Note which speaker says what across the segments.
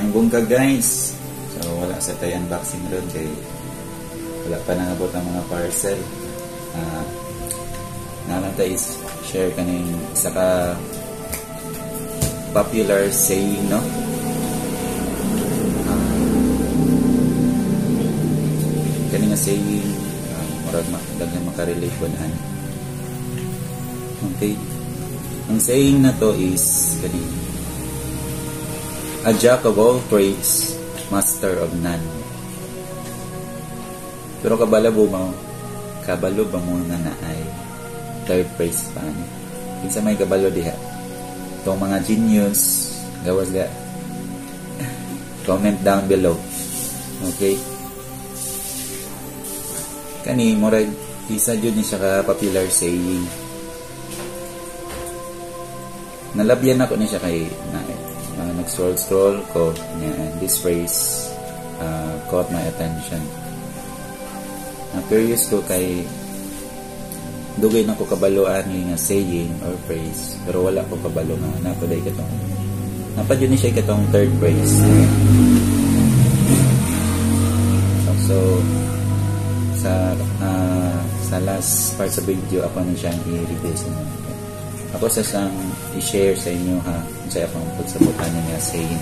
Speaker 1: Mayong bungka guys. So wala sa tayo unboxing ron kay wala pa nangabot ang mga parcel. Nalang tayo share kaning isa ka popular saying, no? Kaning nga saying murag daghan makarelate ko na. Okay. Ang saying na to is kaning a jack of all trades, master of none. Pero kabalo ba mo na naay third praise pa ni? Kinsa may kabalo diha? Itong mga genius, gawas ga. Comment down below. Okay? Kani murag isa jud ni siya ka popular saying. Nalabyan ako ni siya kay nag-scroll ko niya, and this phrase caught my attention. Na-curious ko kay dugay na ko kabaloan nga saying or phrase, pero wala ko kabalo nga napaday katong napadyo ni siya katong third phrase. So sa last part sa video ako na siyang i-review sa inyo. Ako sa siyang i-share sa inyo ha kung sa akong pagsabotan niya saying.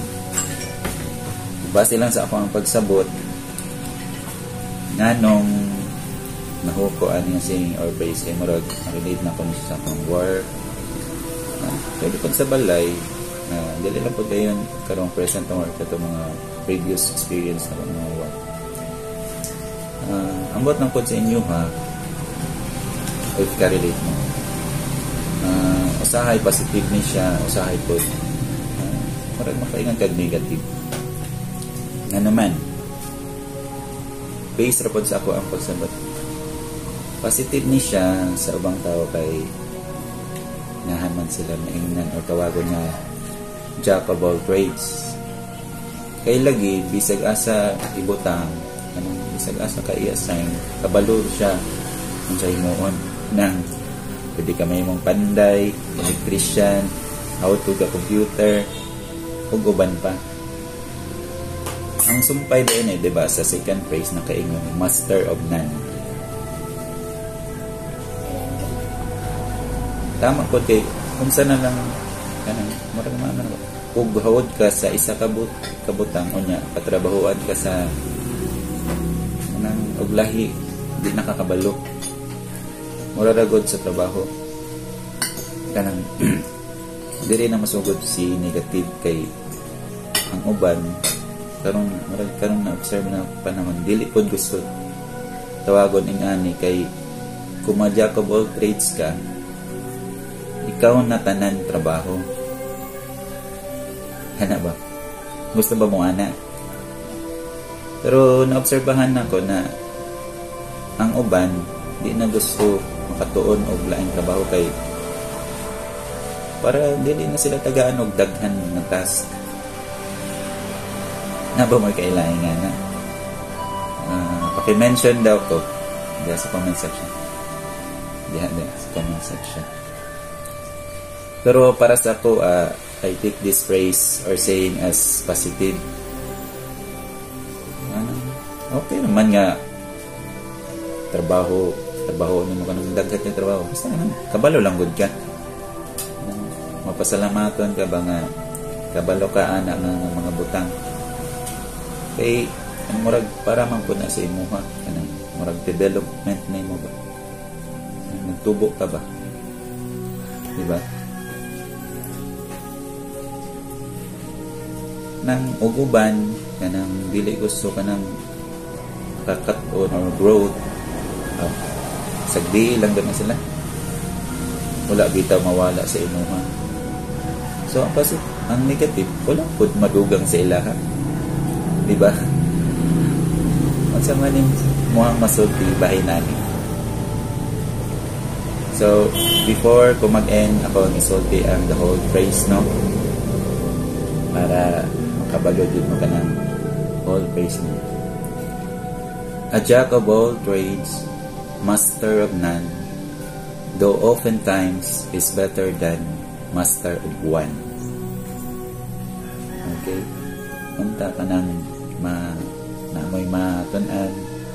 Speaker 1: Base lang sa akong pagsabot nga nung nahukoan niya saying or phrase kay murag relate na ko sa akong work. Pwede pag sa balay dili lang po kayo karong present or kato mga previous experience na mga work. Ambot ng po sa inyo ha if ka-relate mo. Usahay positive ni siya, usahay po marag makaingan kag negative. Nga naman based rapod sa ako ang pagsabot. Positive ni siya sa ubang tao kay nahaman sila maingnan o tawagon nga jack of all trades. Kay lagi bisag asa ibutang bisag asa ka i-assign kabalo siya kung sa himuon nang pwede ka may mong panday, electrician, how to the computer, ug uban pa. Ang sumpay din diba, sa second phrase na kaingon, master of none. Tama ko kay, kung sana lang, marang ug hawod ka sa isa kabutang, o niya, patrabahuan ka sa og lahi, di nakakabalo. Muraragod sa trabaho kanang diri na masugod si negative kay ang uban karong na observe na panahon dili pod gusto tawagon ingani kay kung jack of all trades ka ikaw na tanan trabaho ana ba gusto ba mo ana pero naobserbahan nako na ang uban di na gusto makatuon og laing trabaho kay para dili na sila tagaan og daghan nga task na ba mo kailangan nga na paki-mention daw ko diha sa comment section diha sa comment section. Pero para sa ako I take this phrase or saying as positive. Okay naman nga trabaho nimo kanang daghat nga trabaho basta naman kabalo lang gud ka mapasalamaton ka ba nga kabalo ka ana nga mga butang kay ang murag para man pud na sa imuha kanang murag development nimo ba nagtubo ka ba di ba nang uguban kanang dili gusto kanang kakat-on or growth sagdi lang naman sila wala bitaw mawala sa imuha. So ang negative wala pud madugang sa ilaha di ba unsa man ning muhang masulti bahay nani. So before ko mag-end ako isulti ang the whole phrase no para makabalo jud mo kanang whole phrase no. A jack of all trades, master of none, though oftentimes is better than master of one. Okay? unta ka nang namoy matunan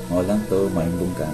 Speaker 1: mo lang to maimbong ka